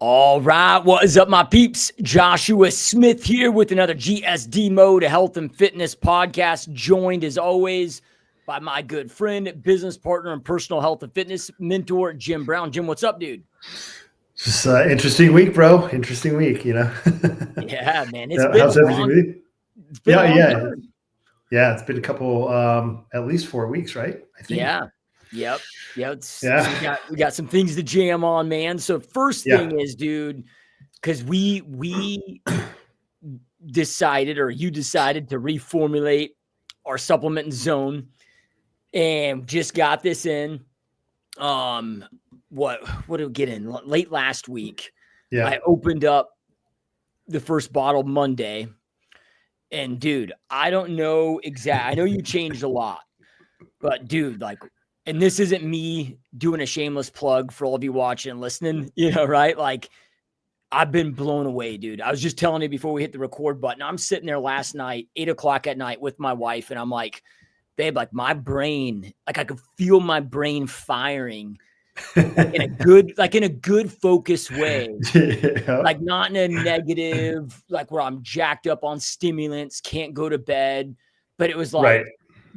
All right, what is up, my peeps? Joshua Smith here with another GSD Mode Health and Fitness podcast, joined as always by my good friend, business partner, and personal health and fitness mentor, Jim Brown. Jim, what's up, dude? Just interesting week, bro. Interesting week, Yeah, man, it's been How's everything with you? it's been a long Yeah. time. Yeah, it's been a couple, at least 4 weeks, right? I think. Yeah, yep. So Yeah. we got some things to jam on, man. So first Yeah. thing is, dude, because we decided, or you decided, to reformulate our supplement zone, and just got this in. What did we get in late last week? Yeah. I opened up the first bottle Monday, and dude, I don't know exactly. I know you changed a lot, but dude, like, and this isn't me doing a shameless plug for all of you watching and listening, right? Like, I've been blown away, dude. I was just telling you before we hit the record button, I'm sitting there last night, 8:00 at night with my wife, and I'm like, babe, like, my brain, like, I could feel my brain firing, like in a good focused way, Yeah. like not in a negative, like where I'm jacked up on stimulants, can't go to bed. But it was Right.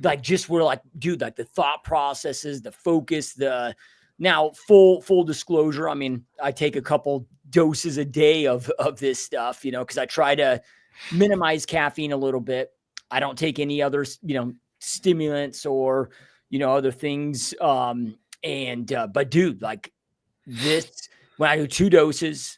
like just where, like, dude, like the thought processes, the focus, now full disclosure. I mean, I take a couple doses a day of this stuff, because I try to minimize caffeine a little bit. I don't take any other, stimulants or, other things. But dude, like this, when I do 2 doses,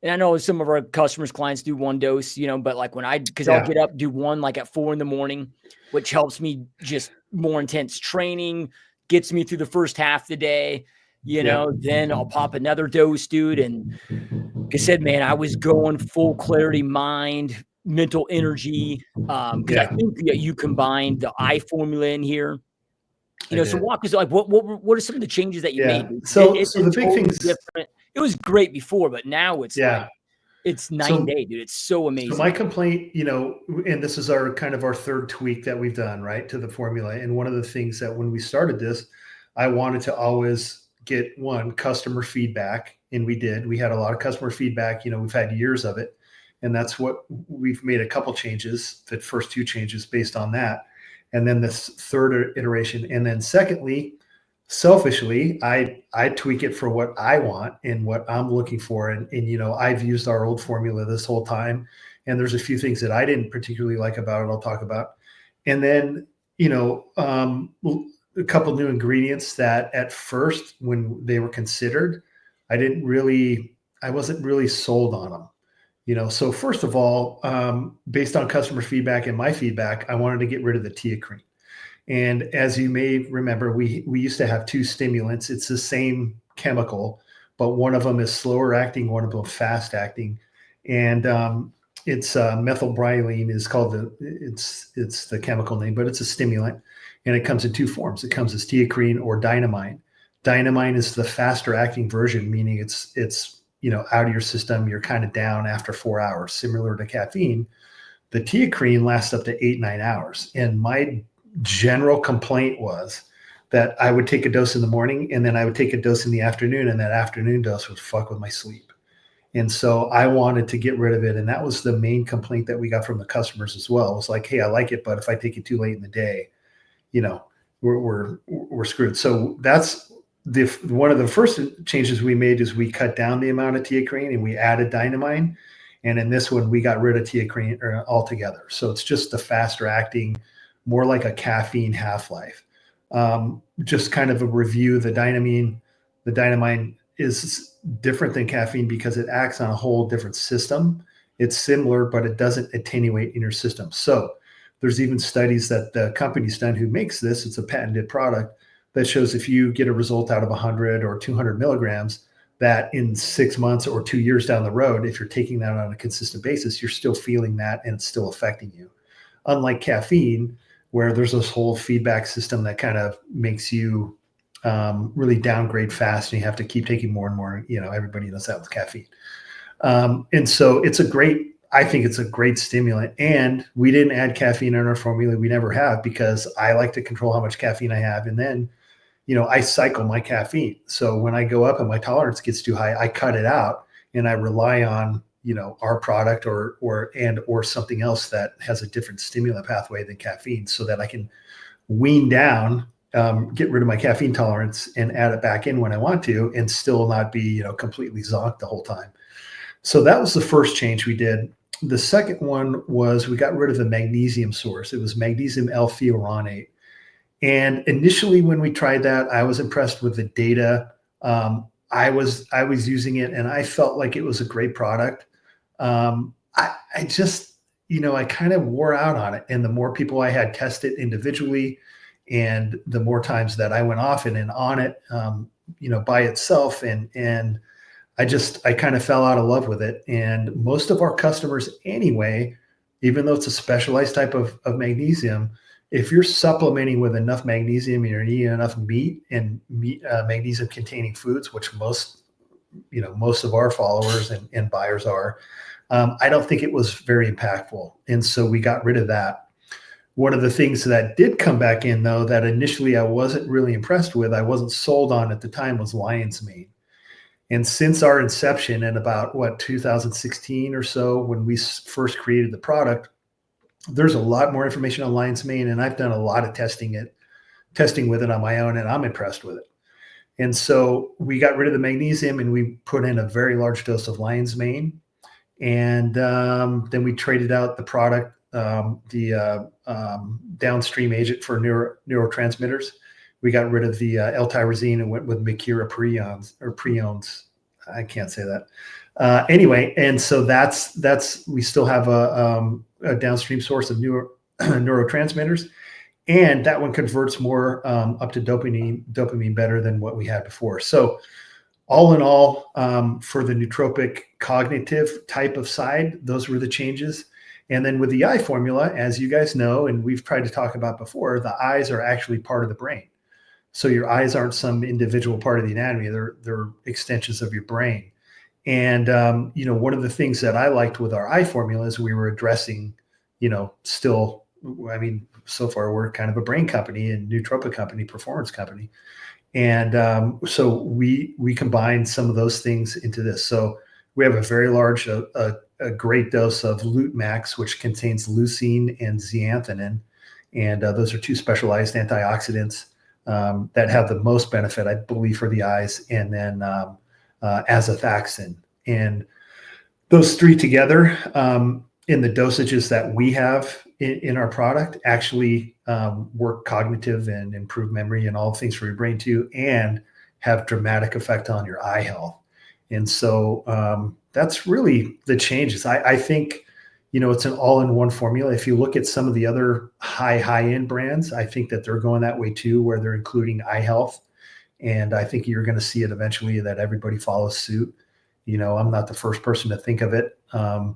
and I know some of our customers, clients do 1 dose, but like because I'll get up, do 1 like at 4 in, which helps me, just more intense training, gets me through the first half of the day, then I'll pop another dose, dude. And like I said, man, I was going full clarity mind, mental energy. Because I think that you combined the eye formula in here. So walk us, like, what are some of the changes that you made? So It's the big totally things. different. It was great before, but now it's like, it's night and day, dude. It's so amazing. So my complaint, and this is our kind of our third tweak that we've done, right, to the formula. And one of the things that when we started this, I wanted to always get customer feedback, and we did. We had a lot of customer feedback. We've had years of it, and that's what we've made a couple changes. The first 2 changes based on that, and then this third iteration, and then secondly, selfishly, I tweak it for what I want and what I'm looking for. And I've used our old formula this whole time. And there's a few things that I didn't particularly like about it, I'll talk about. And then, a couple new ingredients that at first, when they were considered, I wasn't really sold on them. So first of all, based on customer feedback and my feedback, I wanted to get rid of the teacrine. And as you may remember, we used to have 2 stimulants. It's the same chemical, but one of them is slower acting, one of them fast acting. And it's methylbromine is called it's the chemical name, but it's a stimulant, and it comes in 2 forms. It comes as teacrine or dynamine. Dynamine is the faster acting version, meaning it's out of your system. You're kind of down after 4 hours, similar to caffeine. The teacrine lasts up to 8-9 hours, and my general complaint was that I would take a dose in the morning, and then I would take a dose in the afternoon, and that afternoon dose would fuck with my sleep. And so I wanted to get rid of it. And that was the main complaint that we got from the customers as well. It was like, hey, I like it, but if I take it too late in the day, we're screwed. So that's one of the first changes we made is we cut down the amount of teacrine and we added dynamine. And in this one, we got rid of teacrine altogether. So it's just the faster acting, more like a caffeine half-life. Just kind of a review, the dynamine is different than caffeine because it acts on a whole different system. It's similar, but it doesn't attenuate in your system. So there's even studies that the company's done who makes this, it's a patented product, that shows if you get a result out of 100 or 200 milligrams, that in 6 months or 2 years down the road, if you're taking that on a consistent basis, you're still feeling that and it's still affecting you. Unlike caffeine, where there's this whole feedback system that kind of makes you really downgrade fast, and you have to keep taking more and more. Everybody knows that with caffeine. And so I think it's a great stimulant. And we didn't add caffeine in our formula. We never have, because I like to control how much caffeine I have. And then, I cycle my caffeine. So when I go up and my tolerance gets too high, I cut it out. and I rely on, our product or something else that has a different stimulant pathway than caffeine, so that I can wean down, get rid of my caffeine tolerance and add it back in when I want to, and still not be, completely zonked the whole time. So that was the first change we did. The second one was we got rid of the magnesium source. It was magnesium L-thioronate. And initially, when we tried that, I was impressed with the data. I was using it, and I felt like it was a great product. I just, I kind of wore out on it. And the more people I had test it individually, and the more times that I went off and on it, by itself, and I kind of fell out of love with it. And most of our customers anyway, even though it's a specialized type of magnesium, if you're supplementing with enough magnesium and you're eating enough meat and magnesium containing foods, which most of our followers and buyers are, I don't think it was very impactful. And so we got rid of that. One of the things that did come back in, though, that initially I wasn't really impressed with, I wasn't sold on at the time, was lion's mane. And since our inception in about 2016 or so, when we first created the product, there's a lot more information on lion's mane, and I've done a lot of testing with it on my own, and I'm impressed with it. And so we got rid of the magnesium, and we put in a very large dose of lion's mane, and then we traded out the product, the downstream agent for neurotransmitters. We got rid of the L-tyrosine and went with Makira preons. I can't say that. Anyway, and so that's we still have a downstream source of neurotransmitters, and that one converts more up to dopamine better than what we had before. So all in all, for the nootropic cognitive type of side, those were the changes. And then with the eye formula, as you guys know, and we've tried to talk about before, the eyes are actually part of the brain. So your eyes aren't some individual part of the anatomy. They're extensions of your brain. And, one of the things that I liked with our eye formula is we were addressing, still, so far we're kind of a brain company and nootropic company, performance company. And so we combined some of those things into this. So we have a very large, a great dose of Lutemax, which contains leucine and zeaxanthin. And those are two specialized antioxidants that have the most benefit, I believe, for the eyes, and then azathioxin. And those three together, in the dosages that we have in our product, actually work cognitive and improve memory and all things for your brain too, and have dramatic effect on your eye health. And so that's really the changes. I think, it's an all-in-one formula. If you look at some of the other high-end brands, I think that they're going that way too, where they're including eye health. And I think you're going to see it eventually that everybody follows suit. I'm not the first person to think of it. I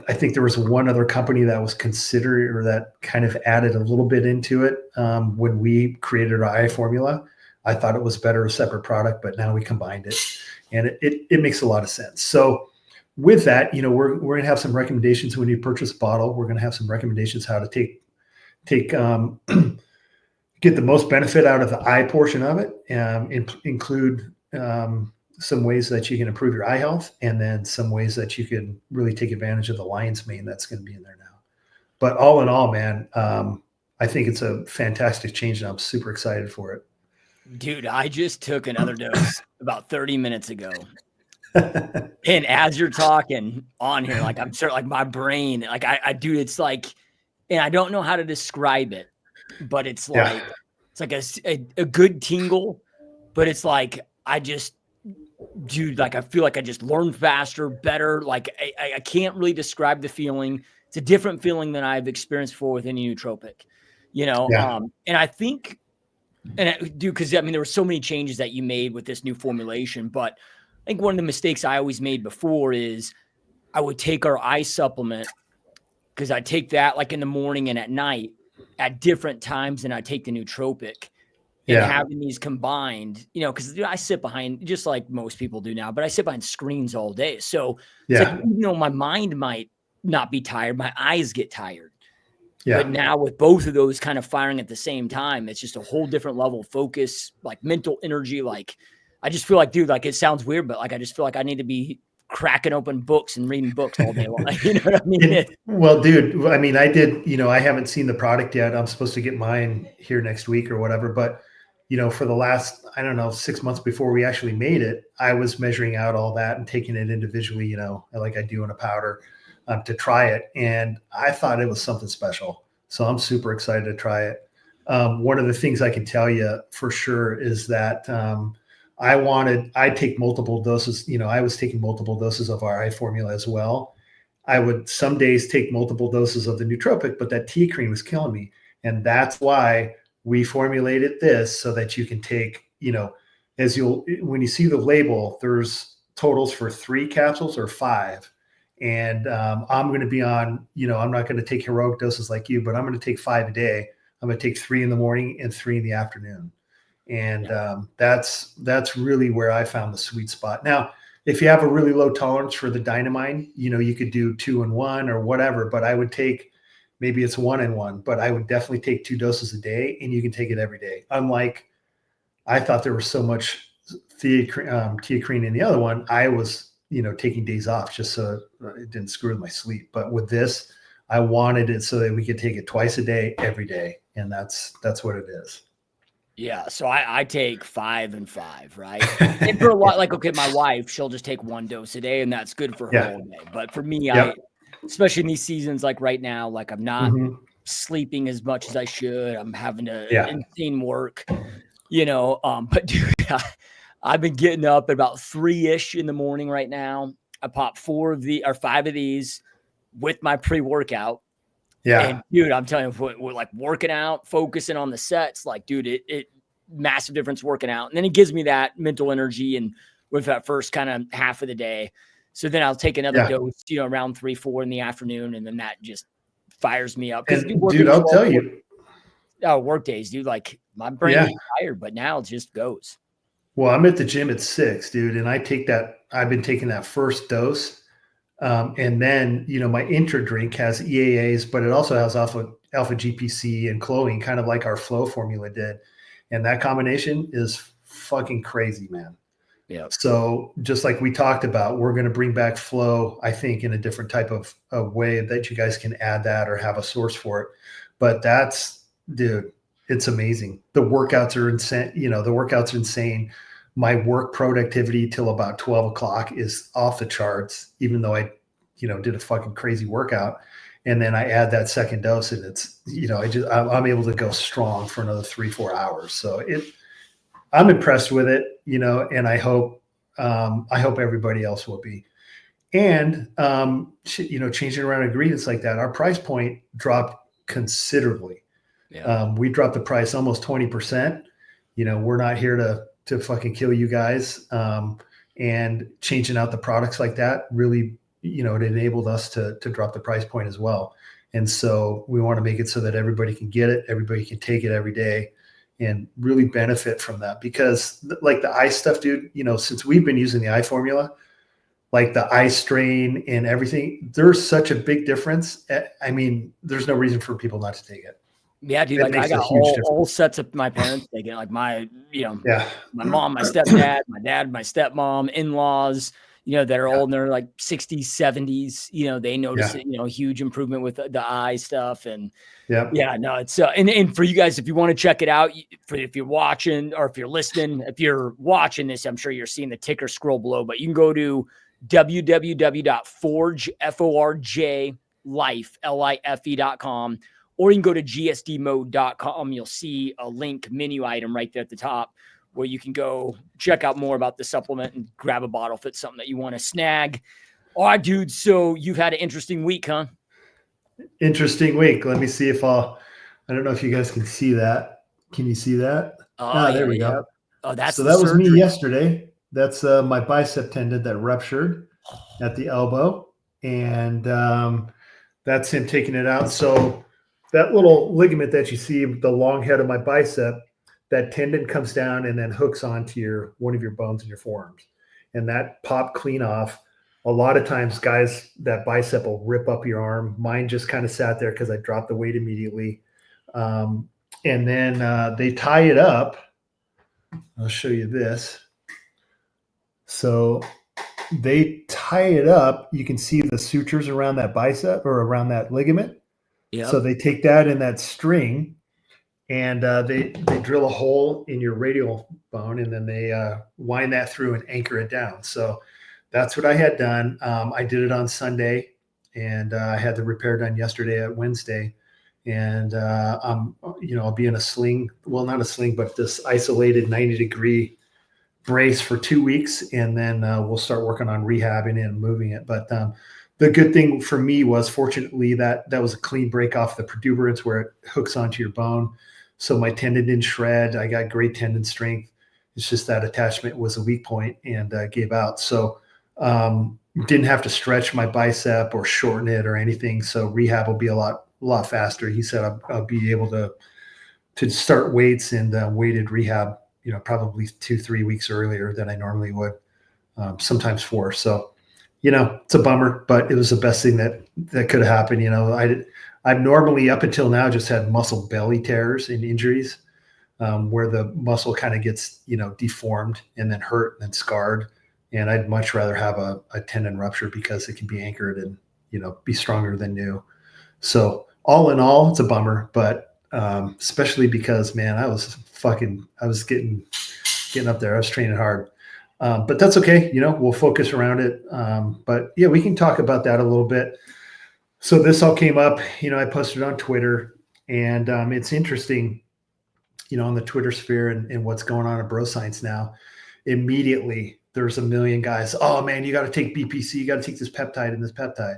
think there was one other company that was considered, or that kind of added a little bit into it when we created our eye formula. I thought it was better a separate product, but now we combined it, and it makes a lot of sense. So with that, we're going to have some recommendations when you purchase a bottle. We're going to have some recommendations how to take get the most benefit out of the eye portion of it, include some ways that you can improve your eye health, and then some ways that you can really take advantage of the lion's mane that's going to be in there now. But all in all, man, I think it's a fantastic change, and I'm super excited for it. Dude, I just took another dose about 30 minutes ago. And as you're talking on here, like, I'm sure, like, my brain, like, dude, it's like, and I don't know how to describe it, but it's like, it's like a good tingle, but it's like, dude, like, I feel like I just learned faster, better. Like, I can't really describe the feeling. It's a different feeling than I've experienced before with any nootropic, and I think, because there were so many changes that you made with this new formulation, but I think one of the mistakes I always made before is I would take our eye supplement, because I take that like in the morning and at night at different times than I take the nootropic. And having these combined, because I sit behind, just like most people do now, but I sit behind screens all day. So it's like, my mind might not be tired, my eyes get tired. Yeah. But now with both of those kind of firing at the same time, it's just a whole different level of focus, like mental energy. Like, I just feel like, dude, like it sounds weird, but like I just feel like I need to be cracking open books and reading books all day long. You know what I mean? Well, dude, I mean, I did, I haven't seen the product yet. I'm supposed to get mine here next week or whatever. But, for the last, I don't know, 6 months before we actually made it, I was measuring out all that and taking it individually, like I do in a powder to try it. And I thought it was something special. So I'm super excited to try it. One of the things I can tell you for sure is that I take multiple doses. I was taking multiple doses of our eye formula as well. I would some days take multiple doses of the nootropic, but that tea cream was killing me. And that's why we formulated this so that you can take, when you see the label, there's totals for 3 capsules or 5. And I'm going to be on, I'm not going to take heroic doses like you, but I'm going to take 5 a day. I'm going to take 3 in the morning and 3 in the afternoon. And that's really where I found the sweet spot. Now, if you have a really low tolerance for the dynamine, you could do 2 in 1 or whatever, but I would take, maybe it's 1 in 1, but I would definitely take 2 doses a day, and you can take it every day. Unlike, I thought there was so much theacrine in the other one. I was, taking days off just so it didn't screw with my sleep. But with this, I wanted it so that we could take it twice a day, every day. And that's what it is. Yeah, so I take 5 and 5, right? And for a lot, like, okay, my wife, she'll just take 1 dose a day, and that's good for her all day. But for me, Yep. especially in these seasons, like right now, like I'm not Mm-hmm. sleeping as much as I should. I'm having Yeah. insane work, but dude, I've been getting up at about 3-ish in the morning right now. I pop 5 of these with my pre-workout. Yeah. And dude, I'm telling you, we're like working out, focusing on the sets, like, dude, it massive difference working out. And then it gives me that mental energy and with that first kind of half of the day. So then I'll take another dose, around 3, 4 in the afternoon. And then that just fires me up. Cause dude, I'll tell you. Work days, dude, like my brain gets tired, but now it just goes. Well, I'm at the gym at 6, dude. And I've been taking that first dose. And then, my intra drink has EAAs, but it also has alpha GPC and choline, kind of like our flow formula did. And that combination is fucking crazy, man. Yeah. So just like we talked about, we're going to bring back flow, I think, in a different type of way that you guys can add that or have a source for it. But dude, it's amazing. The workouts are insane. My work productivity till about 12 o'clock is off the charts, even though I, did a fucking crazy workout. And then I add that second dose and it's, I'm able to go strong for another 3-4 hours. So I'm impressed with it, and I hope everybody else will be. And, changing around ingredients like that, our price point dropped considerably. Yeah. We dropped the price almost 20%. We're not here to fucking kill you guys. And changing out the products like that really, it enabled us to drop the price point as well. And so we want to make it so that everybody can get it, everybody can take it every day and really benefit from that. Because like the eye stuff, dude, since we've been using the eye formula, like the eye strain and everything, there's such a big difference. I mean, there's no reason for people not to take it. Yeah, dude, like I got all sets of my parents taking it, like my mom, my stepdad, my dad, my stepmom, in-laws, that are old and they're like 60s, 70s, they notice it, huge improvement with the eye stuff. And it's and for you guys, if you want to check it out, if you're watching or if you're listening, if you're watching this, I'm sure you're seeing the ticker scroll below, but you can go to www.forge.com. Or you can go to gsdmode.com. You'll see a link menu item right there at the top where you can go check out more about the supplement and grab a bottle if it's something that you want to snag. All right, dude. So you've had an interesting week, huh? Interesting week. Let me see if I don't know if you guys can see that. Can you see that? There we go. Oh, that's so that was me yesterday. That's my bicep tendon that ruptured at the elbow. And that's him taking it out. So that little ligament that you see, the long head of my bicep, that tendon comes down and then hooks onto one of your bones in your forearms. And that popped clean off. A lot of times, guys, that bicep will rip up your arm. Mine just kind of sat there because I dropped the weight immediately. And then they tie it up. I'll show you this. So they tie it up. You can see the sutures around that bicep or around that ligament. So Yep. they take that in that string and they drill a hole in your radial bone and then they wind that through and anchor it down. So that's what I had done. I did it on Sunday and I had the repair done yesterday at Wednesday. And I'll be in a sling. Well, not a sling, but this isolated 90-degree brace for 2 weeks, and then we'll start working on rehabbing it and moving it. But the good thing for me was, fortunately, that was a clean break off the protuberance where it hooks onto your bone. So my tendon didn't shred. I got great tendon strength. It's just that attachment was a weak point and gave out. So didn't have to stretch my bicep or shorten it or anything. So rehab will be a lot faster. He said I'll be able to start weights and weighted rehab, probably 2-3 weeks earlier than I normally would, sometimes 4. So, it's a bummer, but it was the best thing that could have happened. I've normally up until now just had muscle belly tears and injuries, where the muscle kind of gets, deformed and then hurt and then scarred. And I'd much rather have a tendon rupture because it can be anchored and, be stronger than new. So all in all, it's a bummer, but especially because, man, I was getting up there. I was training hard. But that's okay. We'll focus around it. But yeah, we can talk about that a little bit. So this all came up, I posted on Twitter, and it's interesting, on the Twitter sphere and what's going on in bro science now. Immediately there's a million guys. Oh man, you got to take BPC. You got to take this peptide and this peptide.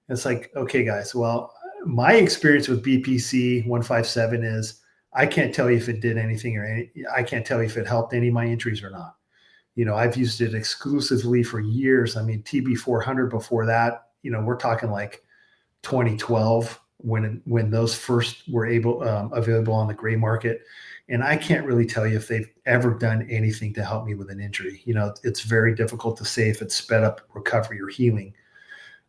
And it's like, okay, guys, well, my experience with BPC 157 is I can't tell you if it did anything I can't tell you if it helped any of my injuries or not. I've used it exclusively for years. I mean, TB 400 before that, we're talking like 2012 when those first were available on the gray market. And I can't really tell you if they've ever done anything to help me with an injury. It's very difficult to say if it sped up recovery or healing.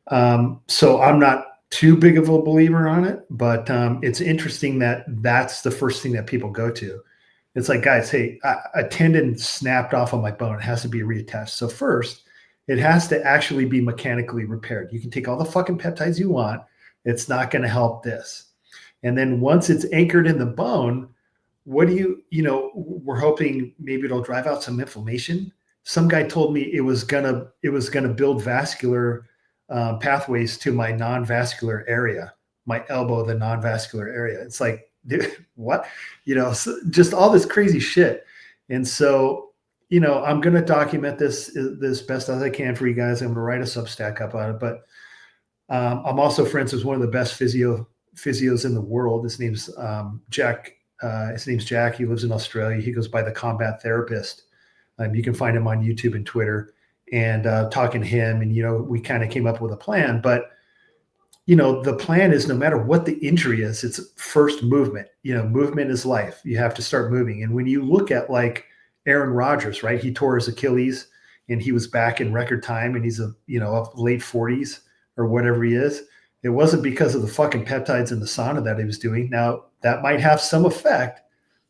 So I'm not too big of a believer on it, but it's interesting that that's the first thing that people go to. It's like, guys, hey, a tendon snapped off of my bone. It has to be reattached. So first, it has to actually be mechanically repaired. You can take all the fucking peptides you want. It's not going to help this. And then once it's anchored in the bone, what do we're hoping maybe it'll drive out some inflammation. Some guy told me it was gonna build vascular pathways to my non-vascular area, my elbow, the non-vascular area. It's like, dude, what? So just all this crazy shit. And so, I'm going to document this best as I can for you guys. I'm going to write a Substack up on it, but I'm also friends with one of the best physios in the world. His name's Jack. His name's Jack. He lives in Australia. He goes by the Combat Therapist. You can find him on YouTube and Twitter. And talking to him, and we kind of came up with a plan. But the plan is, no matter what the injury is, it's first movement. Movement is life. You have to start moving. And when you look at like Aaron Rodgers, right? He tore his Achilles, and he was back in record time, and he's of late 40s or whatever he is. It wasn't because of the fucking peptides in the sauna that he was doing. Now that might have some effect.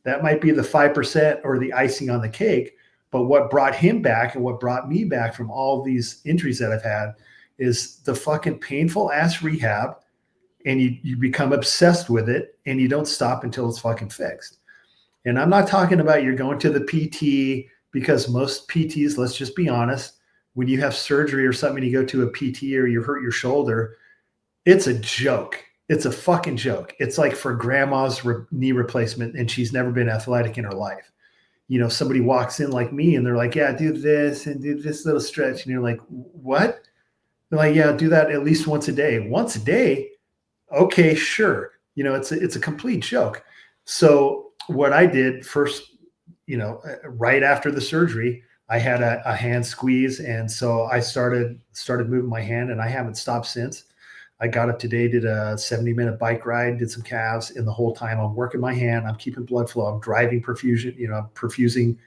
That might be the 5% or the icing on the cake. But what brought him back and what brought me back from all these injuries that I've had is the fucking painful ass rehab. And you become obsessed with it and you don't stop until it's fucking fixed. And I'm not talking about you're going to the PT, because most PTs, let's just be honest, when you have surgery or something, you go to a PT or you hurt your shoulder, it's a joke. It's a fucking joke. It's like for grandma's knee replacement and she's never been athletic in her life. Somebody walks in like me and they're like, yeah, do this and do this little stretch. And you're like, what? They're like, yeah, do that at least once a day. Once a day? Okay, sure. It's a complete joke. So what I did first, right after the surgery, I had a hand squeeze. And so I started moving my hand, and I haven't stopped since. I got up today, did a 70-minute bike ride, did some calves, and the whole time I'm working my hand, I'm keeping blood flow, I'm driving perfusion, I'm perfusing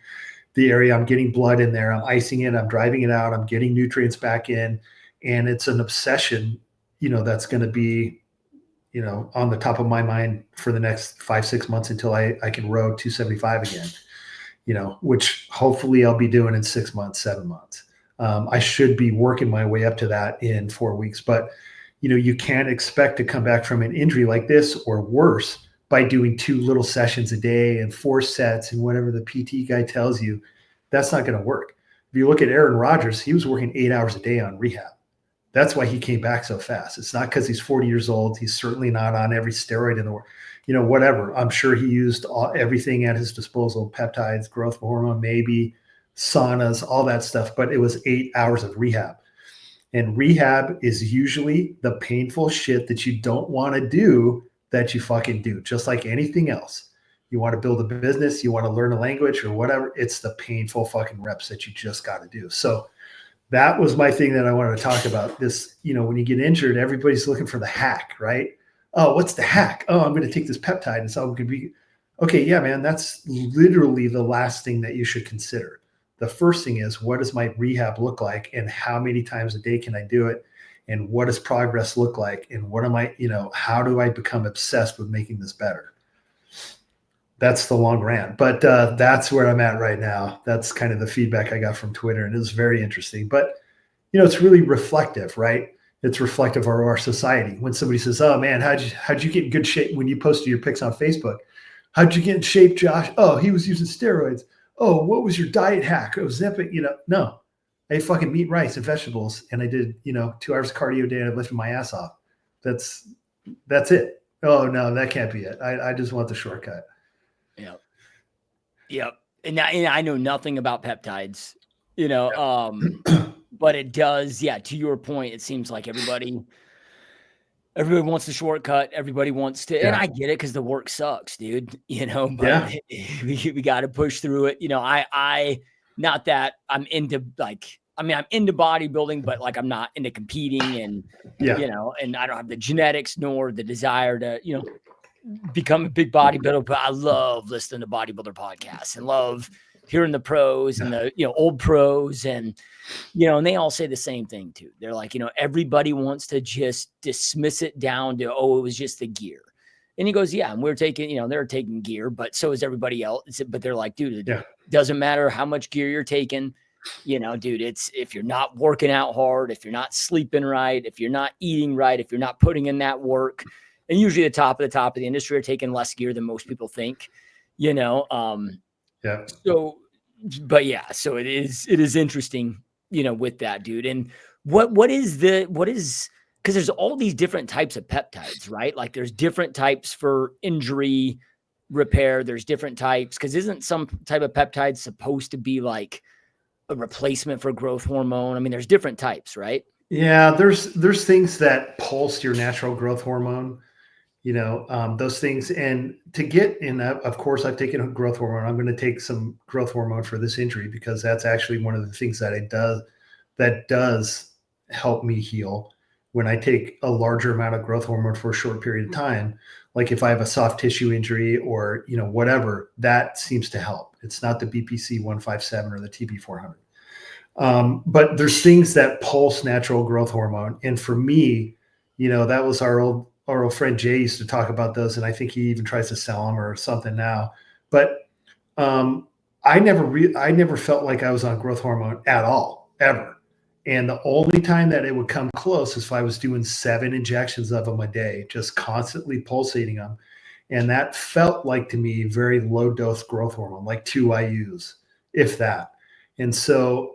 the area, I'm getting blood in there, I'm icing it, I'm driving it out, I'm getting nutrients back in. And it's an obsession, that's going to be, on the top of my mind for the next 5-6 months until I can row 275 again. which hopefully I'll be doing in 6 months, 7 months. I should be working my way up to that in 4 weeks, but you can't expect to come back from an injury like this or worse by doing 2 little sessions a day and 4 sets and whatever the PT guy tells you. That's not going to work. If you look at Aaron Rodgers, he was working 8 hours a day on rehab. That's why he came back so fast. It's not because he's 40 years old. He's certainly not on every steroid in the world, whatever. I'm sure he used everything at his disposal, peptides, growth hormone, maybe saunas, all that stuff, but it was 8 hours of rehab. And rehab is usually the painful shit that you don't want to do that you fucking do, just like anything else. You want to build a business, you want to learn a language or whatever, it's the painful fucking reps that you just got to do. So that was my thing that I wanted to talk about. This, when you get injured, everybody's looking for the hack, right? Oh, what's the hack? Oh, I'm going to take this peptide and so I'm going to be okay. Yeah, man, that's literally the last thing that you should consider. The first thing is, what does my rehab look like and how many times a day can I do it? And what does progress look like? And what am I, how do I become obsessed with making this better? That's the long rant, but that's where I'm at right now. That's kind of the feedback I got from Twitter, and it was very interesting. But it's really reflective, right? It's reflective of our society. When somebody says, "Oh man, how'd you get in good shape?" When you posted your pics on Facebook, how'd you get in shape, Josh? Oh, he was using steroids. Oh, what was your diet hack? Oh, Ozempic. No, I ate fucking meat, rice, and vegetables, and I did 2 hours of cardio a day, and I lifted my ass off. That's it. Oh no, that can't be it. I just want the shortcut. Yep. And I know nothing about peptides, but it does. Yeah. To your point, it seems like everybody wants the shortcut. Everybody wants to, and I get it, because the work sucks, dude, but we got to push through it. I not that I'm into I'm into bodybuilding, but I'm not into competing and, and I don't have the genetics nor the desire to, become a big bodybuilder, but I love listening to bodybuilder podcasts and love hearing the pros and the, old pros and, and they all say the same thing too. They're like, everybody wants to just dismiss it down to, oh, it was just the gear. And he goes, yeah, and we're taking, they're taking gear, but so is everybody else. But they're like, dude, it doesn't matter how much gear you're taking. Dude, it's, if you're not working out hard, if you're not sleeping right, if you're not eating right, if you're not putting in that work, and usually the top of the industry are taking less gear than most people think, So, but yeah, so it is interesting, with that, dude. And what is, because there's all these different types of peptides, right? Like there's different types for injury repair. There's different types, because isn't some type of peptide supposed to be like a replacement for growth hormone? I mean, there's different types, right? Yeah, there's things that pulse your natural growth hormone. Those things. And to get in, of course, I've taken a growth hormone. I'm going to take some growth hormone for this injury, because that's actually one of the things that does help me heal. When I take a larger amount of growth hormone for a short period of time, like if I have a soft tissue injury or, whatever, that seems to help. It's not the BPC 157 or the TB 400. But there's things that pulse natural growth hormone. And for me, that was our old friend Jay used to talk about those, and I think he even tries to sell them or something now. But I never felt like I was on growth hormone at all, ever. And the only time that it would come close is if I was doing 7 injections of them a day, just constantly pulsating them. And that felt like, to me, very low dose growth hormone, like 2 IUs, if that. And so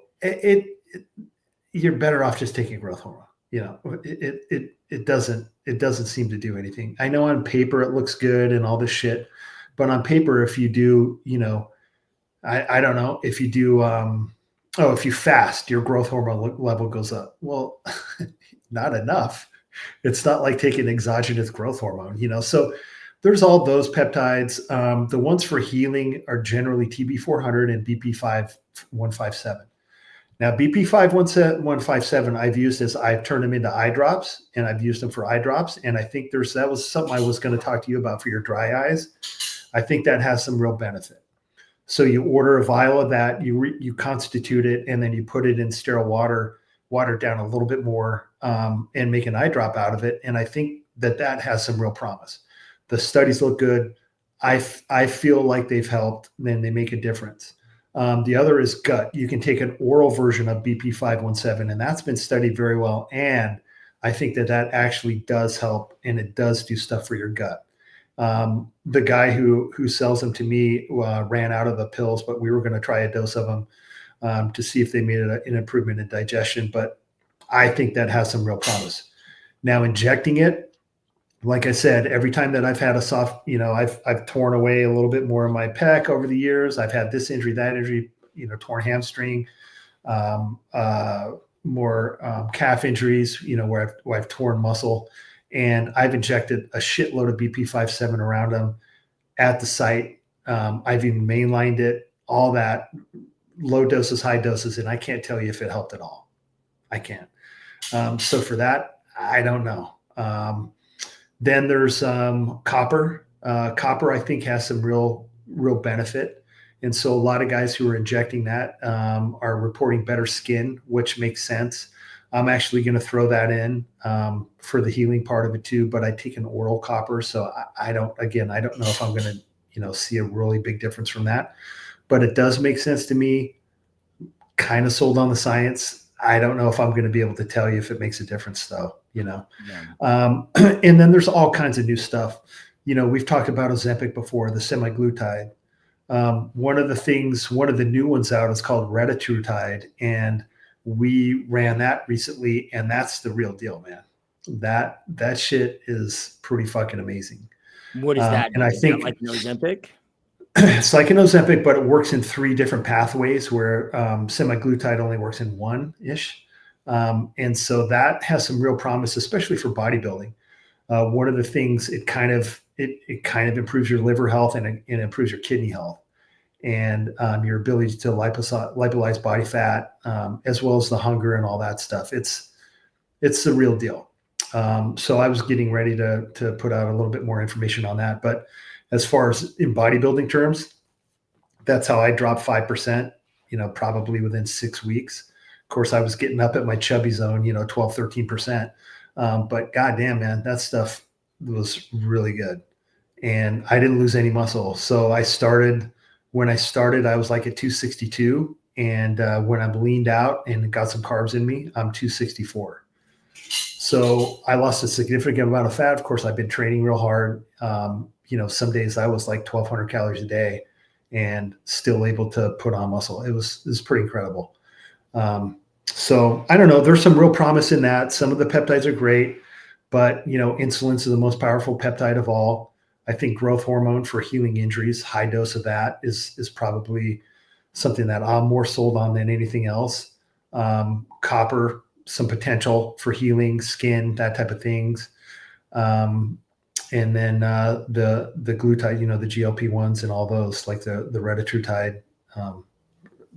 you're better off just taking growth hormone. It doesn't seem to do anything. I know on paper it looks good and all this shit, but on paper, if you do, I don't know, if you do, if you fast, your growth hormone level goes up. Well, not enough. It's not like taking exogenous growth hormone, so there's all those peptides. The ones for healing are generally TB400 and BP5157. Now, BP5157, I've turned them into eye drops, and I've used them for eye drops. And I think that was something I was going to talk to you about for your dry eyes. I think that has some real benefit. So you order a vial of that, you constitute it, and then you put it in sterile water down a little bit more, and make an eye drop out of it. And I think that has some real promise. The studies look good. I feel like they've helped, and they make a difference. The other is gut. You can take an oral version of BP517, and that's been studied very well. And I think that actually does help, and it does do stuff for your gut. The guy who sells them to me ran out of the pills, but we were going to try a dose of them to see if they made an improvement in digestion. But I think that has some real promise. Now, injecting it, like I said, every time that I've had a soft, I've torn away a little bit more of my pec over the years. I've had this injury, that injury, torn hamstring, more calf injuries, where I've torn muscle, and I've injected a shitload of BP57 around them at the site. I've even mainlined it, all that, low doses, high doses, and I can't tell you if it helped at all. I can't. So for that, I don't know. Then there's copper. Copper, I think, has some real benefit. And so a lot of guys who are injecting that are reporting better skin, which makes sense. I'm actually going to throw that in for the healing part of it too, but I take an oral copper. So I don't know if I'm going to, see a really big difference from that, but it does make sense to me. Kind of sold on the science. I don't know if I'm going to be able to tell you if it makes a difference though, Yeah. And then there's all kinds of new stuff. We've talked about Ozempic before, the semaglutide. One of the new ones out is called retatrutide, and we ran that recently, and that's the real deal, man. That shit is pretty fucking amazing. What is that? And I think like an Ozempic? It's like an Ozempic, but it works in 3 different pathways where semaglutide only works in 1-ish. And so that has some real promise, especially for bodybuilding. One of the things, it kind of improves your liver health and it improves your kidney health and your ability to lipolyze body fat, as well as the hunger and all that stuff. It's the real deal. So I was getting ready to put out a little bit more information on that. But as far as in bodybuilding terms, that's how I dropped 5%, probably within 6 weeks. Of course, I was getting up at my chubby zone, 12, 13%. But goddamn, man, that stuff was really good. And I didn't lose any muscle. So when I started, I was like at 262. And when I'm leaned out and got some carbs in me, I'm 264. So I lost a significant amount of fat. Of course, I've been training real hard. Some days I was like 1,200 calories a day and still able to put on muscle. It was pretty incredible. So I don't know. There's some real promise in that. Some of the peptides are great, but insulin's the most powerful peptide of all. I think growth hormone for healing injuries, high dose of that is probably something that I'm more sold on than anything else. Copper, some potential for healing skin, that type of things. And then the glutide, the GLP-1s and all those, like the retatrutide,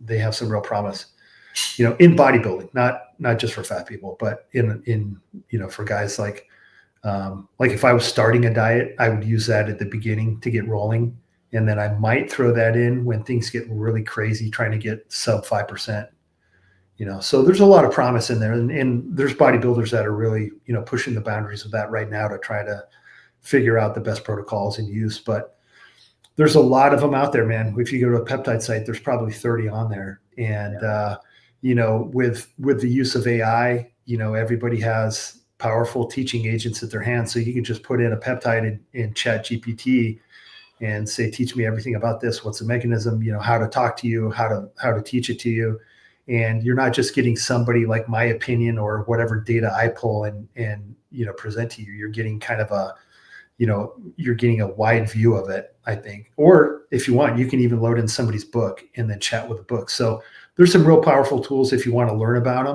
they have some real promise, in bodybuilding, not just for fat people, but in for guys like if I was starting a diet, I would use that at the beginning to get rolling. And then I might throw that in when things get really crazy, trying to get sub 5%. So there's a lot of promise in there, and there's bodybuilders that are really, pushing the boundaries of that right now to try to figure out the best protocols in use. But there's a lot of them out there, man. If you go to a peptide site, there's probably 30 on there. And, with the use of AI, everybody has powerful teaching agents at their hands. So you can just put in a peptide in Chat GPT and say, teach me everything about this. What's the mechanism, how to talk to you, how to teach it to you. And you're not just getting somebody like my opinion or whatever data I pull and present to you. You're getting kind of you're getting a wide view of it, I think. Or if you want, you can even load in somebody's book and then chat with the book. So there's some real powerful tools if you want to learn about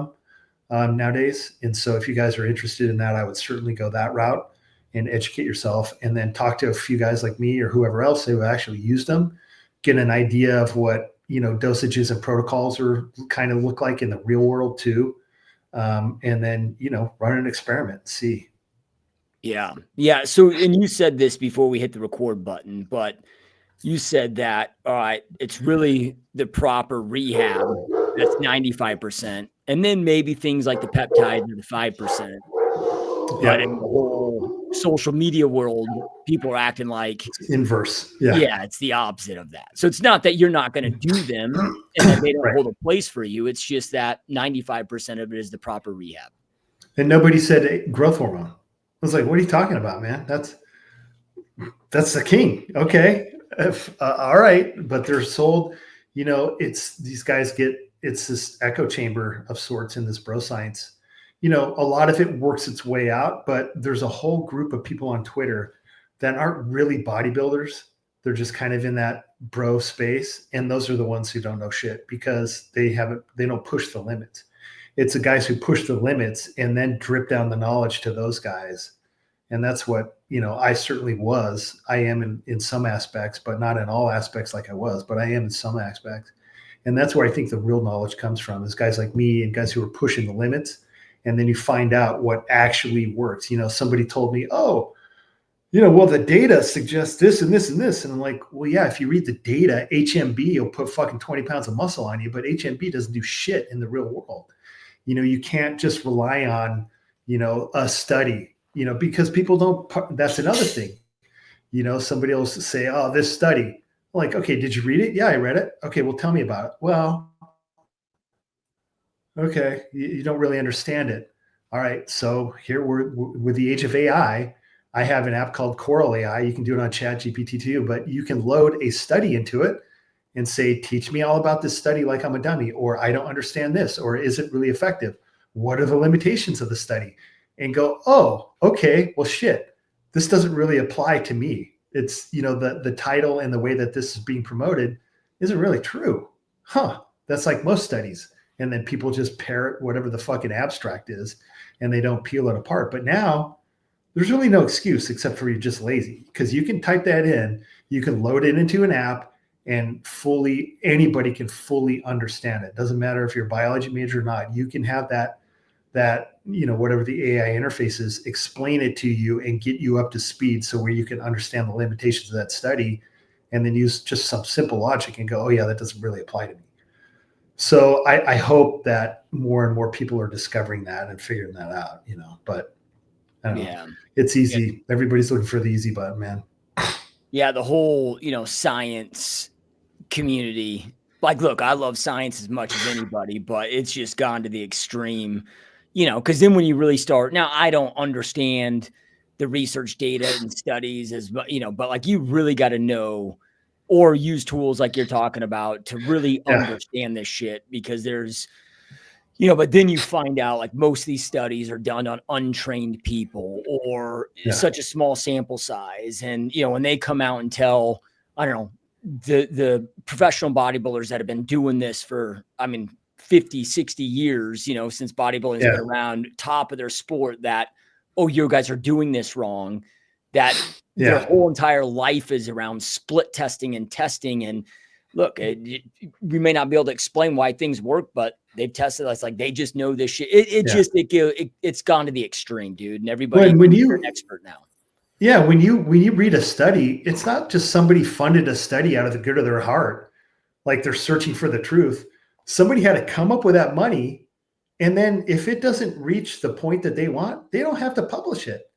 them nowadays. And so if you guys are interested in that, I would certainly go that route and educate yourself, and then talk to a few guys like me or whoever else who actually used them, get an idea of what, dosages and protocols are kind of look like in the real world too. And then, run an experiment, see. Yeah. Yeah. So, and you said this before we hit the record button, but you said that, all right, it's really the proper rehab. That's 95%. And then maybe things like the peptides are the 5%. But in the whole social media world, people are acting like It's inverse. Yeah. yeah, it's the opposite of that. So it's not that you're not going to do them and that they don't Right. hold a place for you. It's just that 95% of it is the proper rehab. And nobody said growth hormone. I was like, what are you talking about, man? That's the king. Okay. All right. But they're sold, it's these guys it's this echo chamber of sorts in this bro science. A lot of it works its way out, but there's a whole group of people on Twitter that aren't really bodybuilders. They're just kind of in that bro space. And those are the ones who don't know shit because they don't push the limits. It's the guys who push the limits and then drip down the knowledge to those guys. And that's what, I certainly I am in some aspects, but not in all aspects like I was, but I am in some aspects. And that's where I think the real knowledge comes from is guys like me and guys who are pushing the limits. And then you find out what actually works. Somebody told me, oh, well, the data suggests this and this and this. And I'm like, well, yeah, if you read the data, HMB will put fucking 20 pounds of muscle on you, but HMB doesn't do shit in the real world. You can't just rely on, a study, because people don't, that's another thing. Somebody else say, oh, this study. I'm like, okay, did you read it? Yeah, I read it. Okay, well, tell me about it. Well, okay, you don't really understand it. All right, so here we're with the age of AI. I have an app called Coral AI. You can do it on ChatGPT too, but you can load a study into it and say, teach me all about this study like I'm a dummy, or I don't understand this, or is it really effective? What are the limitations of the study? And go, oh, okay, well, shit, this doesn't really apply to me. It's, the title and the way that this is being promoted isn't really true. Huh, that's like most studies. And then people just parrot whatever the fucking abstract is and they don't peel it apart. But now there's really no excuse except for you're just lazy because you can type that in, you can load it into an app and anybody can fully understand it. Doesn't matter if you're a biology major or not. You can have that whatever the AI interface is, explain it to you and get you up to speed so where you can understand the limitations of that study and then use just some simple logic and go, oh yeah, that doesn't really apply to me. So I hope that more and more people are discovering that and figuring that out, but I don't know. It's easy. Yeah. Everybody's looking for the easy button, man. Yeah. The whole, science community, like, look, I love science as much as anybody, but it's just gone to the extreme, because then when you really start, now I don't understand the research data and studies as, but like you really got to know or use tools like you're talking about to really understand this shit because there's, but then you find out like most of these studies are done on untrained people or such a small sample size. And, when they come out and tell, I don't know, the professional bodybuilders that have been doing this for, 50, 60 years, since bodybuilding has been around, top of their sport, that, oh, you guys are doing this wrong, that their whole entire life is around split testing and testing. And look, we may not be able to explain why things work, but they've tested us. Like they just know this shit. It's gone to the extreme, dude. And everybody when you're an expert now. Yeah, when you read a study, it's not just somebody funded a study out of the good of their heart, like they're searching for the truth. Somebody had to come up with that money, and then if it doesn't reach the point that they want, they don't have to publish it.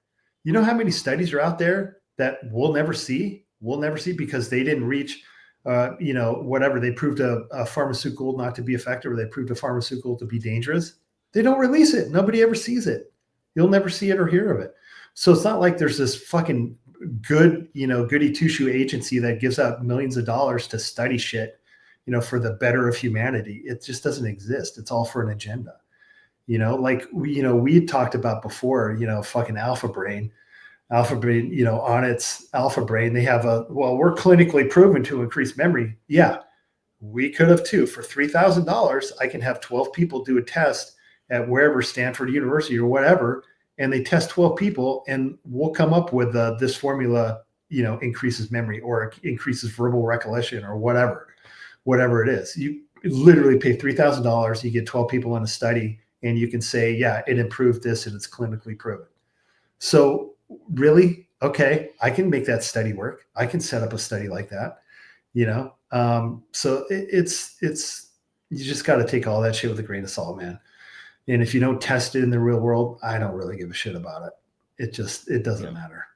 You know how many studies are out there that we'll never see? We'll never see because they didn't reach, whatever. They proved a pharmaceutical not to be effective, or they proved a pharmaceutical to be dangerous. They don't release it. Nobody ever sees it. You'll never see it or hear of it. So it's not like there's this fucking good, goody two-shoe agency that gives out millions of dollars to study shit, for the better of humanity. It just doesn't exist. It's all for an agenda. Like we talked about before, fucking Alpha Brain, on its Alpha Brain, they have we're clinically proven to increase memory. Yeah, we could have too. For $3,000, I can have 12 people do a test at wherever, Stanford University or whatever, and they test 12 people and we'll come up with this formula, increases memory or increases verbal recollection or whatever it is. You literally pay $3,000, you get 12 people in a study and you can say, yeah, it improved this and it's clinically proven. So really, okay, I can make that study work. I can set up a study like that, so it's you just got to take all that shit with a grain of salt, man. And if you don't test it in the real world, I don't really give a shit about it. it doesn't matter.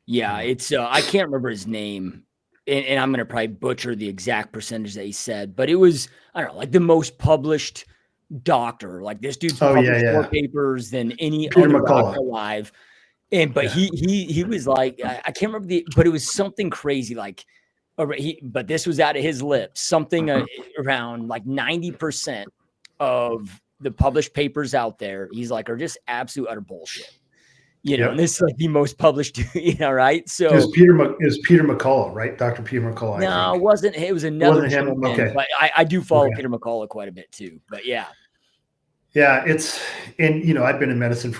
Yeah. It's, I can't remember his name, and I'm going to probably butcher the exact percentage that he said, but it was, I don't know, like the most published doctor. Like this dude's published more papers than any Peter other McCullough doctor alive. And, but he was like, I can't remember but it was something crazy. Like, but this was out of his lips, something around like 90% of the published papers out there, he's like, are just absolute utter bullshit. And this is like the most published, right? So it was Peter McCullough, right? Dr. Peter McCullough. No, it wasn't. It was another gentleman, okay. But I do follow Peter McCullough quite a bit too. But yeah. Yeah, and I've been in medicine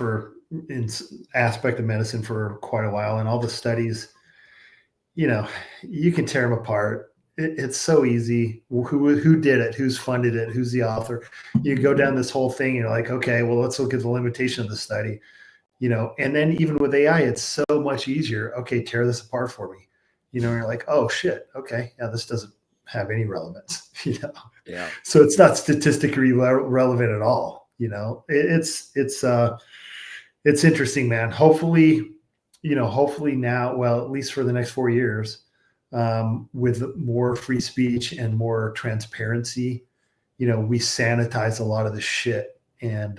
in aspect of medicine for quite a while, and all the studies, you can tear them apart. It's so easy. Who did it? Who's funded it? Who's the author? You go down this whole thing, and you're like, okay, well, let's look at the limitation of the study. And then even with AI, it's so much easier. Okay, tear this apart for me. You're like, oh shit, okay, yeah, this doesn't have any relevance. Yeah. So it's not statistically relevant at all. It's interesting, man. Hopefully now, well, at least for the next 4 years, with more free speech and more transparency, we sanitize a lot of this shit, and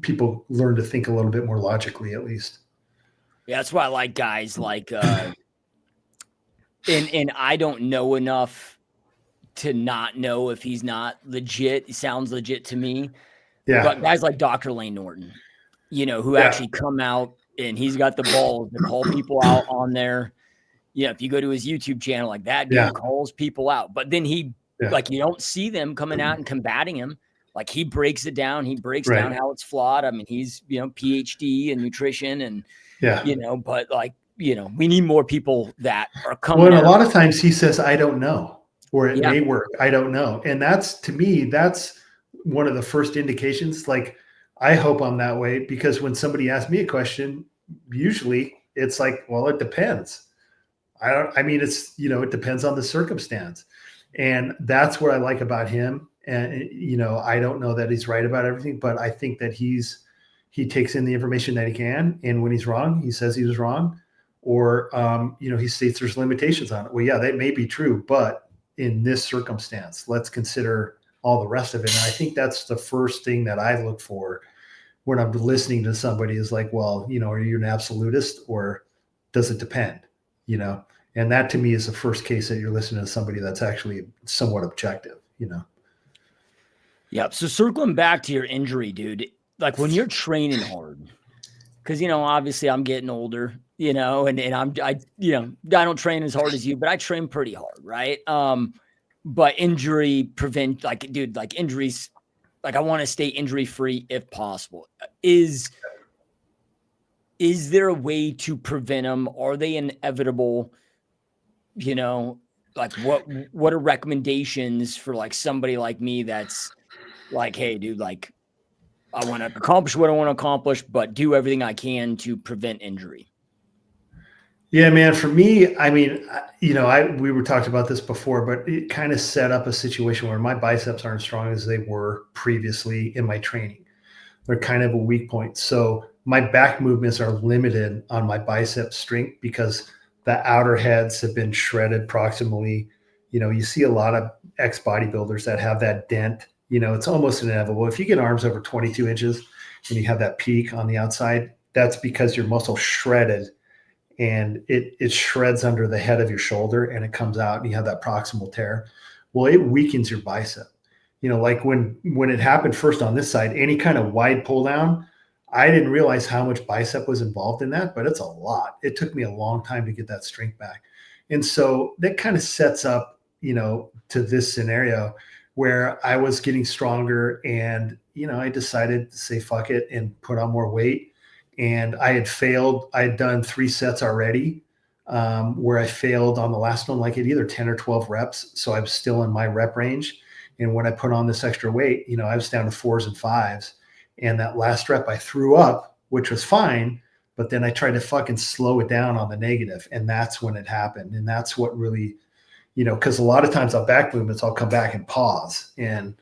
people learn to think a little bit more logically, at least. Yeah, that's why I like guys like, and I don't know enough to not know if he's not legit. He sounds legit to me. Yeah. But guys like Dr. Lane Norton, who actually come out, and he's got the balls to call people out on there. If you go to his YouTube channel, like that dude calls people out, but then like, you don't see them coming out and combating him. Like he breaks it down. He breaks down how it's flawed. I mean, he's, PhD in nutrition and, but like, we need more people that are coming. Well, a lot of times he says, I don't know, or it may work. I don't know. And to me, that's one of the first indications. Like, I hope I'm that way, because when somebody asks me a question, usually it's like, well, it depends. It's, it depends on the circumstance. And that's what I like about him. And, I don't know that he's right about everything, but I think that he takes in the information that he can. And when he's wrong, he says he was wrong, or, he states there's limitations on it. Well, yeah, that may be true, but in this circumstance, let's consider all the rest of it. And I think that's the first thing that I look for when I'm listening to somebody, is like, well, are you an absolutist, or does it depend? And that to me is the first case that you're listening to somebody that's actually somewhat objective, Yeah. So circling back to your injury, dude, like when you're training hard, because, obviously I'm getting older, and I don't train as hard as you, but I train pretty hard. Right. But injury prevent, like, dude, like injuries, like I want to stay injury free if possible. Is there a way to prevent them? Are they inevitable? Like what are recommendations for like somebody like me that's like, hey, dude, like I want to accomplish what I want to accomplish, but do everything I can to prevent injury? Yeah, man, for me, we were talking about this before, but it kind of set up a situation where my biceps aren't strong as they were previously in my training. They're kind of a weak point. So my back movements are limited on my bicep strength, because the outer heads have been shredded proximally. You see a lot of ex bodybuilders that have that dent. It's almost inevitable. If you get arms over 22 inches and you have that peak on the outside, that's because your muscle shredded, and it shreds under the head of your shoulder, and it comes out, and you have that proximal tear. Well, it weakens your bicep. Like when it happened first on this side, any kind of wide pull down, I didn't realize how much bicep was involved in that, but it's a lot. It took me a long time to get that strength back. And so that kind of sets up, to this scenario where I was getting stronger, and, I decided to say, fuck it, and put on more weight. And I had done 3 sets already, where I failed on the last one, like at either 10 or 12 reps. So I was still in my rep range. And when I put on this extra weight, I was down to 4s and 5s. And that last rep I threw up, which was fine, but then I tried to fucking slow it down on the negative. And that's when it happened. And that's what really, because a lot of times on back movements, I'll come back and pause. And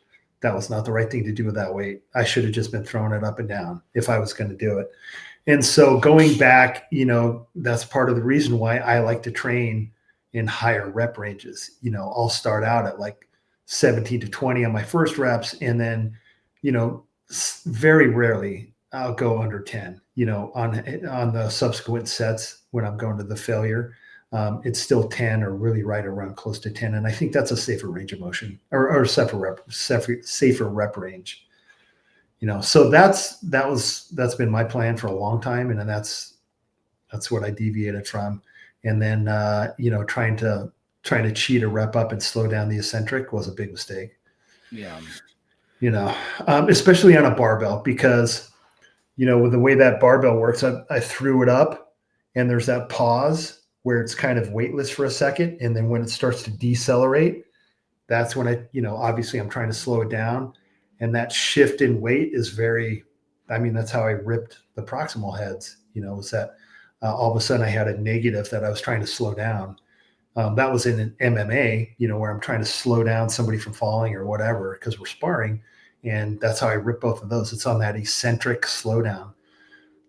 that was not the right thing to do with that weight. I should have just been throwing it up and down if I was going to do it. And so going back, that's part of the reason why I like to train in higher rep ranges. I'll start out at like 17 to 20 on my first reps. And then, very rarely I'll go under 10, on the subsequent sets when I'm going to the failure. It's still 10 or really right around close to 10. And I think that's a safer range of motion or safer rep range. So that's been my plan for a long time. And then that's what I deviated from. And then, trying to cheat a rep up and slow down the eccentric was a big mistake. Yeah. Especially on a barbell, because, with the way that barbell works, I threw it up and there's that pause where it's kind of weightless for a second. And then when it starts to decelerate, that's when obviously I'm trying to slow it down. And that shift in weight is that's how I ripped the proximal heads, was that all of a sudden I had a negative that I was trying to slow down. That was in an MMA, where I'm trying to slow down somebody from falling or whatever, because we're sparring. And that's how I rip both of those. It's on that eccentric slowdown.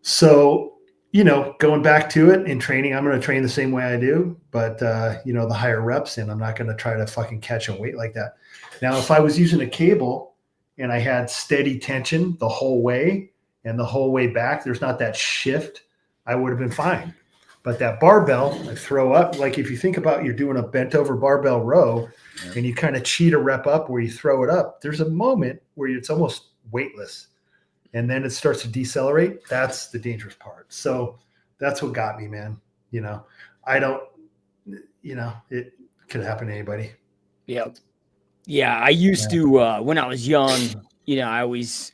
So, going back to it in training, I'm going to train the same way I do, but, the higher reps, and I'm not going to try to fucking catch a weight like that. Now, if I was using a cable and I had steady tension the whole way and the whole way back, there's not that shift, I would have been fine. But that barbell, I throw up, like if you think about you're doing a bent over barbell row and you kind of cheat a rep up where you throw it up, there's a moment where it's almost weightless. And then it starts to decelerate. That's the dangerous part. So that's what got me, man. I don't, it could happen to anybody. Yeah. Yeah. I used to, when I was young, I always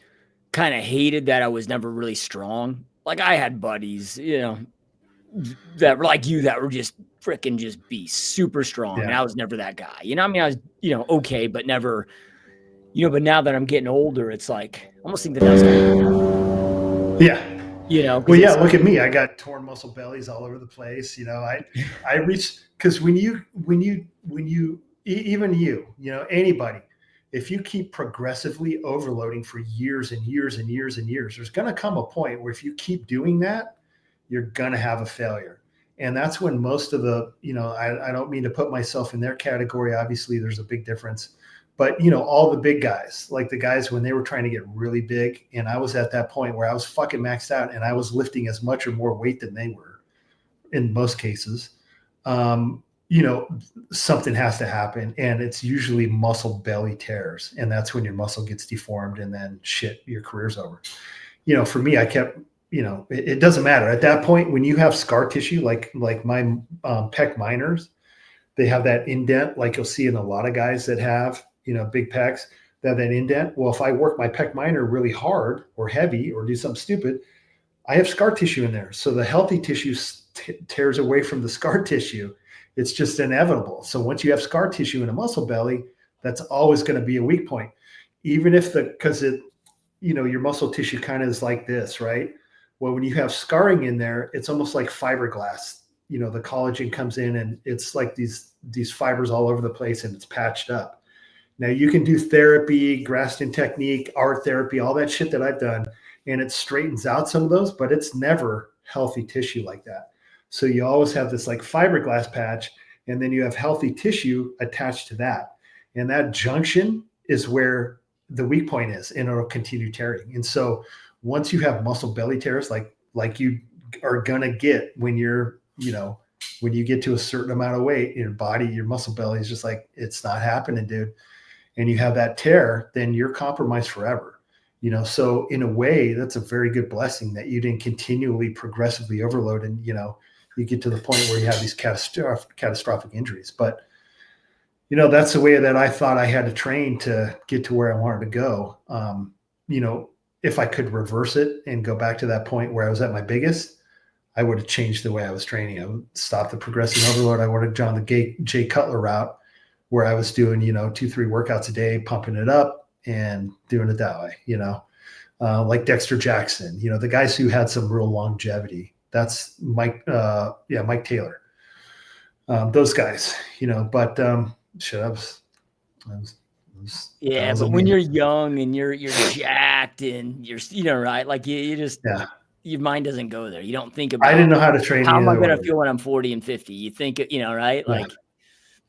kind of hated that I was never really strong. Like I had buddies, that were like you, that were just freaking just be super strong. Yeah. And I was never that guy. I was, okay, but never, but now that I'm getting older, it's like I almost think that that's kind of, yeah. Well, yeah, look at me. I got torn muscle bellies all over the place. I reached, because when you, even anybody, if you keep progressively overloading for years and years and years and years, there's going to come a point where if you keep doing that, you're going to have a failure. And that's when most of the, I don't mean to put myself in their category. Obviously there's a big difference, but all the big guys, like the guys when they were trying to get really big, and I was at that point where I was fucking maxed out and I was lifting as much or more weight than they were in most cases. Something has to happen, and it's usually muscle belly tears. And that's when your muscle gets deformed and then shit, your career's over. For me, I kept, it doesn't matter at that point when you have scar tissue, like my pec minors, they have that indent, like you'll see in a lot of guys that have, big pecs, they have that indent. Well, if I work my pec minor really hard or heavy or do something stupid, I have scar tissue in there. So the healthy tissue tears away from the scar tissue. It's just inevitable. So once you have scar tissue in a muscle belly, that's always going to be a weak point, even if because your muscle tissue kind of is like this, right? Well, when you have scarring in there, it's almost like fiberglass. The collagen comes in and it's like these fibers all over the place and it's patched up. Now you can do therapy, Graston technique, art therapy, all that shit that I've done, and it straightens out some of those, but it's never healthy tissue like that. So you always have this like fiberglass patch, and then you have healthy tissue attached to that. And that junction is where the weak point is, and it'll continue tearing. And so once you have muscle belly tears, like you are gonna get when you're, when you get to a certain amount of weight, your body, your muscle belly is just like, it's not happening, dude. And you have that tear, then you're compromised forever. So in a way, that's a very good blessing that you didn't continually progressively overload, and you get to the point where you have these catastrophic injuries. But that's the way that I thought I had to train to get to where I wanted to go. If I could reverse it and go back to that point where I was at my biggest, I would have changed the way I was training. I would stop the progressive overload. I would have gone the Jay Cutler route, where I was doing 2-3 workouts a day, pumping it up and doing it that way. Like Dexter Jackson, the guys who had some real longevity. That's Mike Taylor. Those guys, but shit, I was Yeah, but when you're young and you're jacked and you're right, like you just your mind doesn't go there. You don't think about. I didn't know how to train. How am I going to feel when I'm 40 and 50? You think, right? Yeah. Like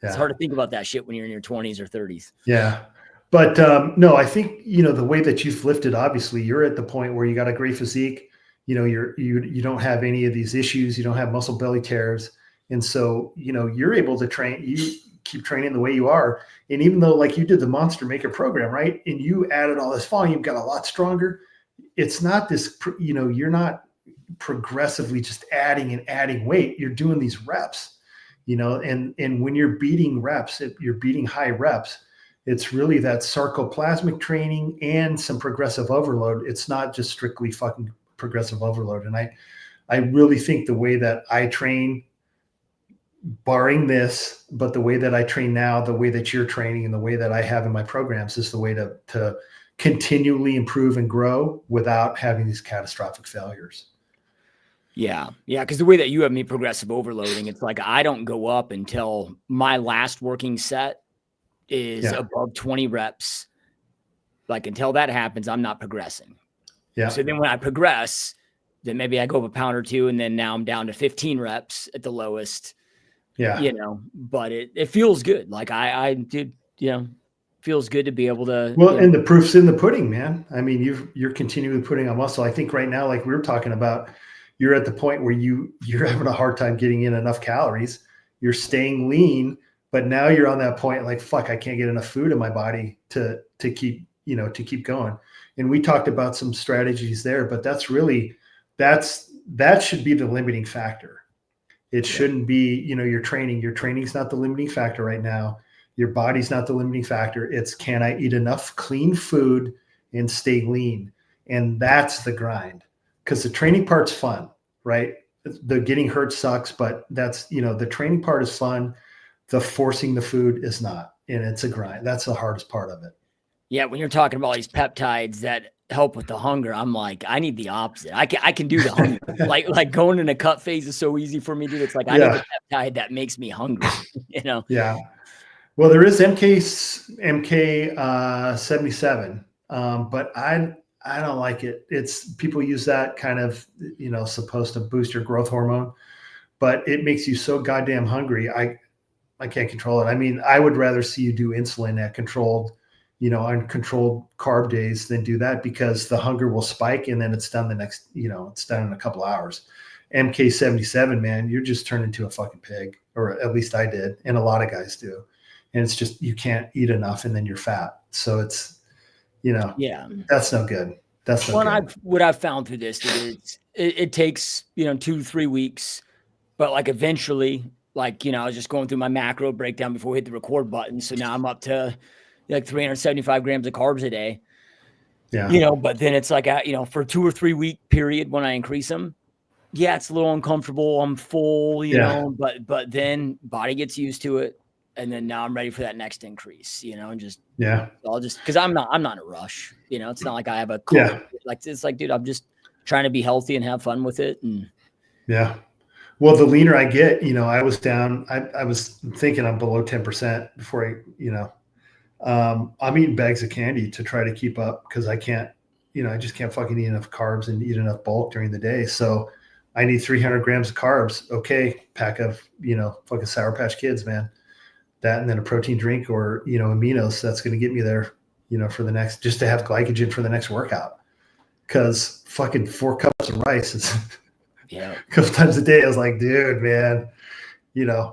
it's hard to think about that shit when you're in your 20s or 30s. Yeah. But no, I think, the way that you've lifted, obviously you're at the point where you got a great physique, you don't have any of these issues. You don't have muscle belly tears. And so, you're able to train, you keep training the way you are. And even though like you did the Monster Maker program, right? And you added all this volume, got a lot stronger. It's not this, you're not progressively just adding and adding weight. You're doing these reps, and when you're beating reps, you're beating high reps. It's really that sarcoplasmic training and some progressive overload. It's not just strictly fucking progressive overload. And I really think the way that I train, barring this, but the way that I train now, the way that you're training and the way that I have in my programs is the way to continually improve and grow without having these catastrophic failures. Yeah. Yeah. Cause the way that you have me progressive overloading, it's like, I don't go up until my last working set is above 20 reps. Like until that happens, I'm not progressing. Yeah. So then when I progress, then maybe I go up a pound or two, and then now I'm down to 15 reps at the lowest. Yeah. But it feels good. Like I did, feels good to be able to. Well, and the proof's in the pudding, man. I mean, you're continually putting on muscle. I think right now, like we were talking about, you're at the point where you're having a hard time getting in enough calories. You're staying lean, but now you're on that point like, fuck, I can't get enough food in my body to keep, to keep going. And we talked about some strategies there, but that should be the limiting factor. It shouldn't be, your training's not the limiting factor right now. Your body's not the limiting factor. It's, can I eat enough clean food and stay lean? And that's the grind. Because the training part's fun, right? The getting hurt sucks, but that's, the training part is fun. The forcing the food is not, and it's a grind. That's the hardest part of it. Yeah. When you're talking about these peptides that help with the hunger, I'm like, I need the opposite. I can do the hunger. like going in a cut phase is so easy for me, dude. It's like, I need the peptide that makes me hungry, Yeah. Well, there is MK 77, but I don't like it. It's, people use that kind of, supposed to boost your growth hormone, but it makes you so goddamn hungry. I can't control it. I mean, I would rather see you do insulin at controlled, on controlled carb days than do that, because the hunger will spike and then it's done the next, it's done in a couple hours. MK 77, man, you're just turned into a fucking pig, or at least I did. And a lot of guys do. And it's just, you can't eat enough and then you're fat. So it's, that's no good. That's no good. What I've found through this is it takes, 2 to 3 weeks, but like eventually, like, I was just going through my macro breakdown before we hit the record button. So now I'm up to like 375 grams of carbs a day. Yeah. But then it's like, for a 2 or 3 week period when I increase them, it's a little uncomfortable. I'm full, but then body gets used to it. And then now I'm ready for that next increase, and just, I'll just, cause I'm not in a rush, it's not like I have a, like, it's like, dude, I'm just trying to be healthy and have fun with it. And well, the leaner I get, I was down, I was thinking I'm below 10% before I'm eating bags of candy to try to keep up, cause I can't, I just can't fucking eat enough carbs and eat enough bulk during the day. So I need 300 grams of carbs. Okay. Pack of, fucking Sour Patch Kids, man. That, and then a protein drink or, aminos. That's going to get me there, for the next, just to have glycogen for the next workout. Cause fucking 4 cups of rice is a couple times a day. I was like, dude, man,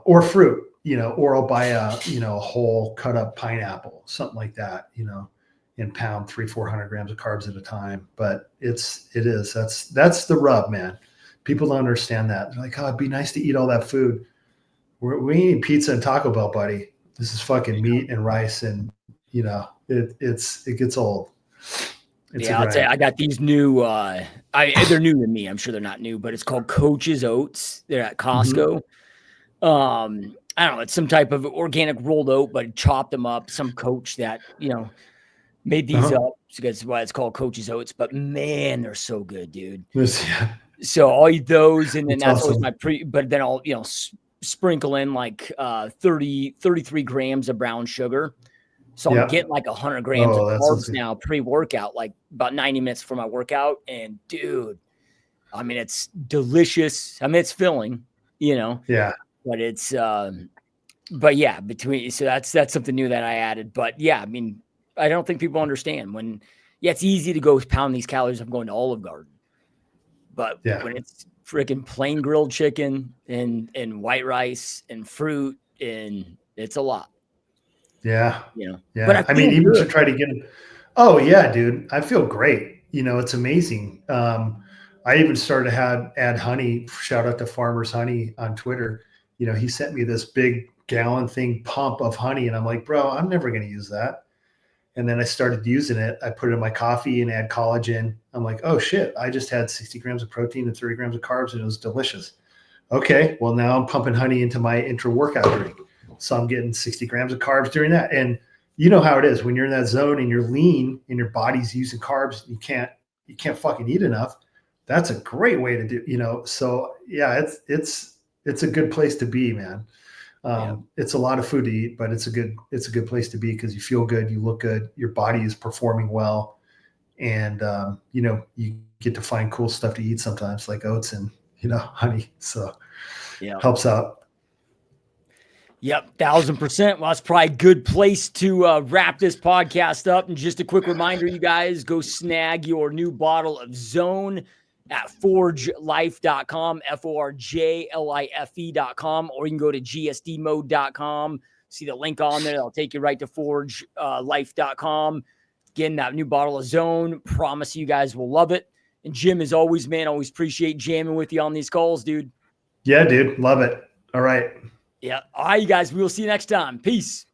or fruit, or I'll buy a whole cut up pineapple, something like that, and pound 300-400 grams of carbs at a time. But that's the rub, man. People don't understand that. They're like, oh, it'd be nice to eat all that food. We ain't pizza and Taco Bell, buddy. This is fucking meat and rice, and it gets old. I'll tell you, I got these new. They're new to me. I'm sure they're not new, but it's called Coach's Oats. They're at Costco. Mm-hmm. I don't know. It's some type of organic rolled oat, but chopped them up. Some coach that made these up. So that's why it's called Coach's Oats. But man, they're so good, dude. So I'll eat those, and then that's always my But then I'll sprinkle in like 33 grams of brown sugar. So I'm getting like 100 grams of carbs now pre-workout, like about 90 minutes for my workout. And dude, I mean, it's delicious. I mean, it's filling, Yeah. but it's, but yeah, so that's something new that I added. But yeah, I mean, I don't think people understand it's easy to go pound these calories. I'm going to Olive Garden, but when it's freaking plain grilled chicken and white rice and fruit, and it's a lot. Yeah. Yeah. But I mean, even to try to get, oh yeah, dude, I feel great. It's amazing. I even started to add honey. Shout out to Farmers Honey on Twitter. He sent me this big gallon pump of honey, and I'm like, bro, I'm never going to use that. And then I started using it. I put it in my coffee and add collagen. I'm like, oh shit, I just had 60 grams of protein and 30 grams of carbs, and it was delicious. Okay, well now I'm pumping honey into my intra workout drink. So I'm getting 60 grams of carbs during that. And you know how it is when you're in that zone and you're lean and your body's using carbs, you can't fucking eat enough. That's a great way to do, so yeah, it's a good place to be, man. It's a lot of food to eat, but it's a good place to be because you feel good, you look good, your body is performing well. And, you get to find cool stuff to eat sometimes like oats and, honey. So helps out. Yep, 1,000%. Well, that's probably a good place to wrap this podcast up. And just a quick reminder, you guys, go snag your new bottle of Zone at forgelife.com, forjlife.com, or you can go to gsdmode.com. See the link on there. That'll take you right to forgelife.com. Getting that new bottle of Zone. Promise you guys will love it. And Jim, as always, man, always appreciate jamming with you on these calls, dude. Yeah, dude. Love it. All right. Yeah. All right, you guys. We will see you next time. Peace.